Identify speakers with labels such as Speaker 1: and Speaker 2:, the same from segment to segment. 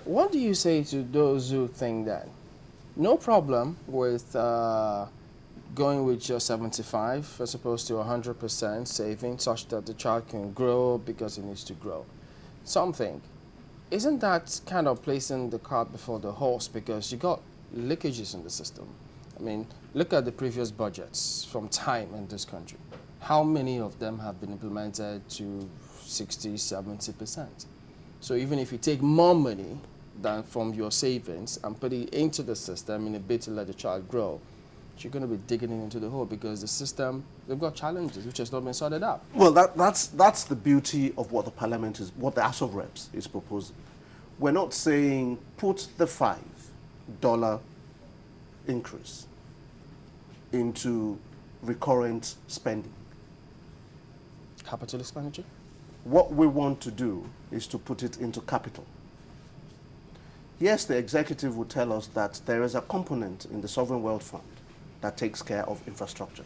Speaker 1: What do you say to those who think that no problem with going with your 75 as opposed to 100% saving such that the child can grow because it needs to grow? Something. Isn't that kind of placing the cart before the horse because you got leakages in the system? I mean, look at the previous budgets from time in this country. How many of them have been implemented to 60, 70%? So even if you take more money than from your savings and put it into the system in a bid to let the child grow, you're going to be digging it into the hole because the system, they've got challenges which has not been sorted out.
Speaker 2: Well, that's the beauty of what the Parliament is, what the House of Reps is proposing. We're not saying put the $5 increase into recurrent spending.
Speaker 1: Capital expenditure?
Speaker 2: What we want to do is to put it into capital. Yes, the executive will tell us that there is a component in the Sovereign Wealth Fund that takes care of infrastructure.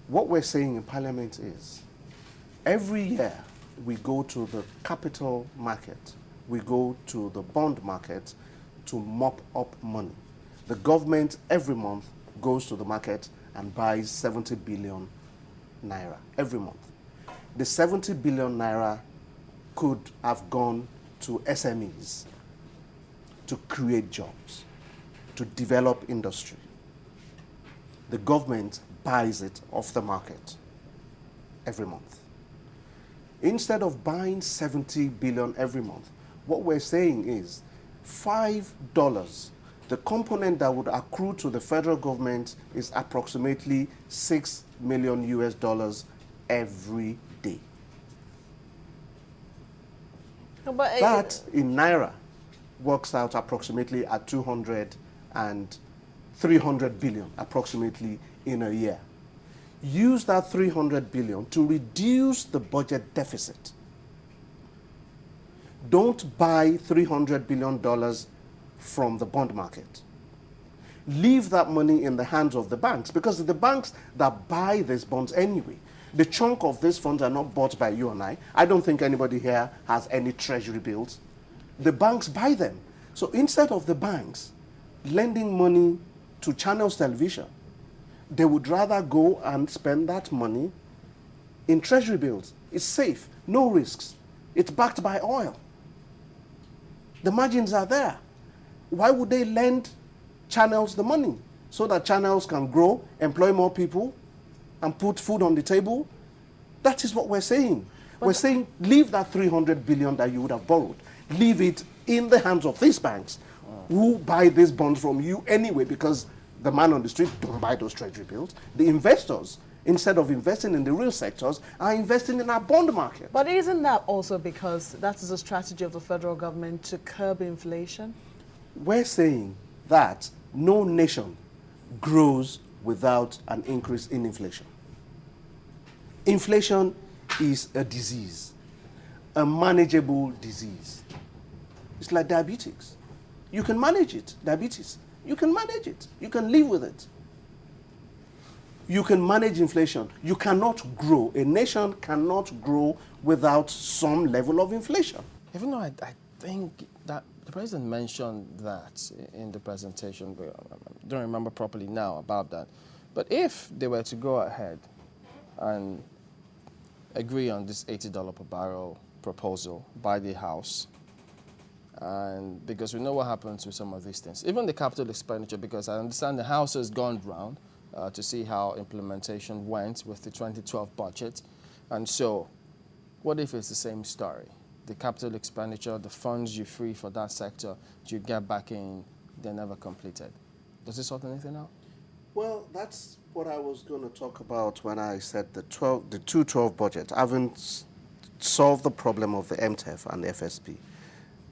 Speaker 2: What we're saying in Parliament is every year we go to the capital market, we go to the bond market to mop up money. The government every month goes to the market and buys 70 billion naira every month. The 70 billion naira could have gone to SMEs to create jobs, to develop industry. The government buys it off the market every month. Instead of buying 70 billion every month, what we're saying is $5, the component that would accrue to the federal government is approximately $6 million every day.
Speaker 3: But
Speaker 2: That in naira works out approximately at 200 and 300 billion approximately in a year. Use that 300 billion to reduce the budget deficit. Don't buy $300 billion from the bond market. Leave that money in the hands of the banks because the banks that buy these bonds anyway. The chunk of these funds are not bought by you and I. I don't think anybody here has any treasury bills. The banks buy them. So instead of the banks lending money to Channels Television, they would rather go and spend that money in treasury bills. It's safe, no risks. It's backed by oil. The margins are there. Why would they lend Channels the money? So that Channels can grow, employ more people, and put food on the table? That is what we're saying. We're saying leave that 300 billion that you would have borrowed. Leave it in the hands of these banks who buy these bonds from you anyway because the man on the street don't buy those treasury bills. The investors, instead of investing in the real sectors, are investing in our bond market.
Speaker 3: But isn't that also because that is a strategy of the federal government to curb inflation?
Speaker 2: We're saying that no nation grows without an increase in inflation. Inflation is a disease, a manageable disease. It's like diabetes. You can manage it, diabetes. You can manage it. You can live with it. You can manage inflation. You cannot grow. A nation cannot grow without some level of inflation.
Speaker 1: Even though I think that the president mentioned that in the presentation, but I don't remember properly now about that. But if they were to go ahead and agree on this $80 per barrel proposal by the House, and because we know what happens with some of these things, even the capital expenditure, because I understand the House has gone round to see how implementation went with the 2012 budget. And so, what if it's the same story? The capital expenditure, the funds you free for that sector, you get back in, they're never completed. Does this sort anything out?
Speaker 2: Well, that's what I was going to talk about when I said the 212 budget. I haven't solved the problem of the MTEF and the FSP.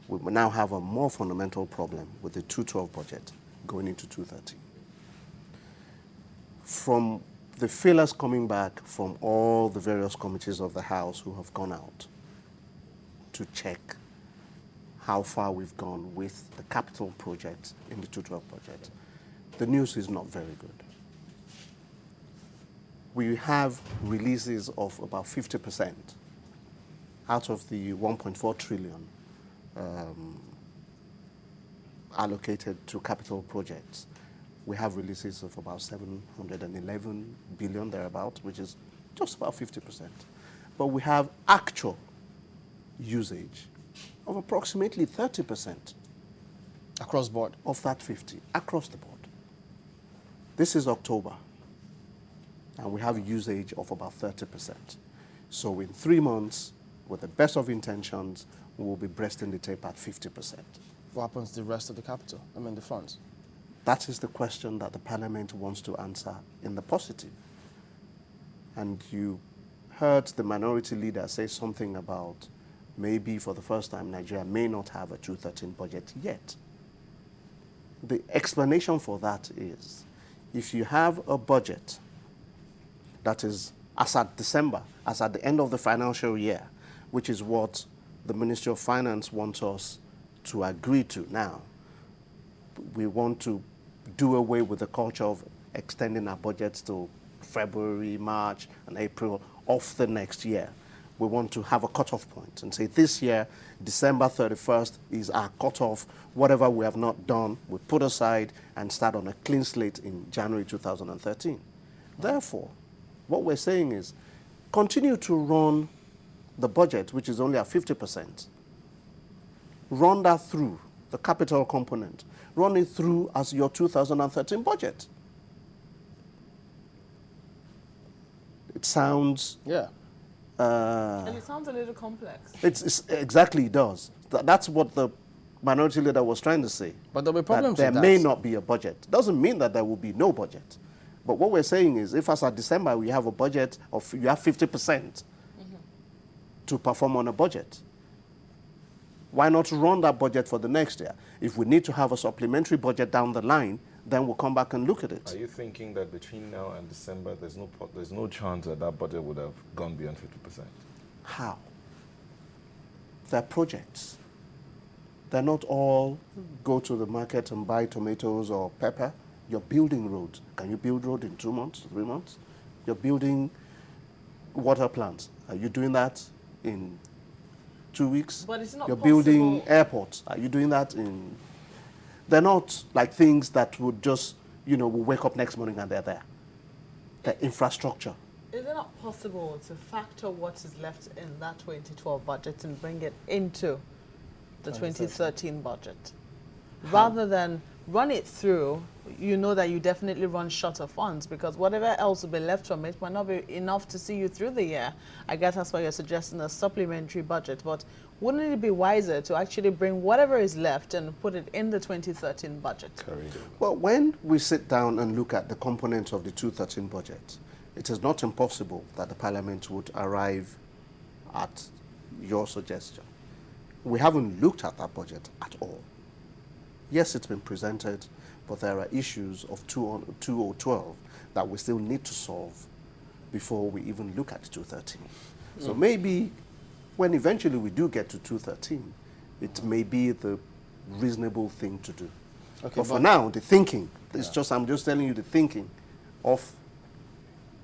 Speaker 2: We now have a more fundamental problem with the 212 budget going into 213. From the feelers coming back from all the various committees of the House who have gone out to check how far we've gone with the capital project in the 212 budget, the news is not very good. We have releases of about 50% out of the 1.4 trillion allocated to capital projects, we have releases of about 711 billion thereabout, which is just about 50%. But we have actual usage of approximately 30%
Speaker 1: Across board.
Speaker 2: of that 50 across the board. This is October, and we have usage of about 30%. So in 3 months, with the best of intentions, we will be breasting the tape at 50%.
Speaker 1: What happens to the rest of the capital? I mean, the funds.
Speaker 2: That is the question that the Parliament wants to answer in the positive. And you heard the minority leader say something about maybe for the first time Nigeria may not have a 2013 budget yet. The explanation for that is if you have a budget that is as at December, as at the end of the financial year, which is what the Ministry of Finance wants us to agree to now, we want to do away with the culture of extending our budgets to February, March, and April of the next year. We want to have a cutoff point and say this year, December 31st is our cutoff. Whatever we have not done, we put aside and start on a clean slate in January 2013. Therefore, what we're saying is continue to run the budget, which is only at 50%. Run that through, the capital component. Run it through as your 2013 budget. It sounds...
Speaker 1: Yeah.
Speaker 3: And it sounds a little complex.
Speaker 2: It's exactly it does. That's what the minority leader was trying to say.
Speaker 1: But there'll be problems
Speaker 2: that
Speaker 1: with
Speaker 2: there
Speaker 1: that.
Speaker 2: may not be a budget. Doesn't mean that there will be no budget. But what we're saying is if as of December we have a budget of, you have 50% to perform on a budget, why not run that budget for the next year? If we need to have a supplementary budget down the line, then we'll come back and look at it.
Speaker 4: Are you thinking that between now and December, there's no chance that that budget would have gone beyond 50%?
Speaker 2: How? They're projects. They're not all go to the market and buy tomatoes or pepper. You're building roads. Can you build road in 2 months, 3 months? You're building water plants. Are you doing that in 2 weeks?
Speaker 3: But it's not
Speaker 2: You're
Speaker 3: possible.
Speaker 2: building airports. Are you doing that in... They're not like things that would just, we wake up next morning and they're there. They're infrastructure.
Speaker 3: Is it not possible to factor what is left in that 2012 budget and bring it into the 2013 budget? Rather than run it through, you know that you definitely run short of funds because whatever else will be left from it might not be enough to see you through the year. I guess that's why you're suggesting a supplementary budget, but wouldn't it be wiser to actually bring whatever is left and put it in the 2013 budget?
Speaker 2: Well, when we sit down and look at the components of the 2013 budget, it is not impossible that the Parliament would arrive at your suggestion. We haven't looked at that budget at all. Yes, it's been presented, but there are issues of 2012 that we still need to solve before we even look at 2013. So maybe when eventually we do get to 2013, it may be the reasonable thing to do.
Speaker 1: Okay,
Speaker 2: but for now, the thinking, I'm just telling you the thinking of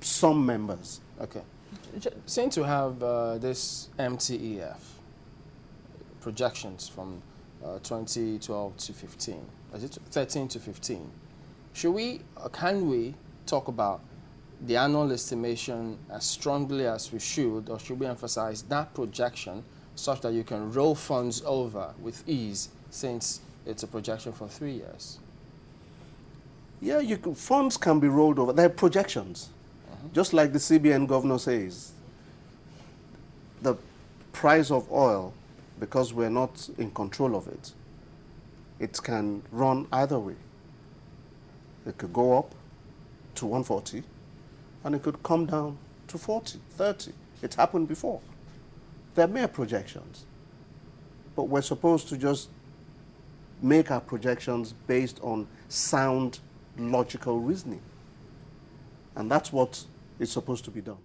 Speaker 2: some members.
Speaker 1: Okay. Seem to have this MTEF projections from 2012 to 15. Is it 13 to 15? Can we talk about the annual estimation as strongly as we should, or should we emphasize that projection such that you can roll funds over with ease since it's a projection for 3 years?
Speaker 2: Yeah, funds can be rolled over. They're projections. Just like the CBN governor says, the price of oil, because we're not in control of it, it can run either way. It could go up to 140, and it could come down to 40, 30. It's happened before. They're mere projections. But we're supposed to just make our projections based on sound, logical reasoning. And that's what is supposed to be done.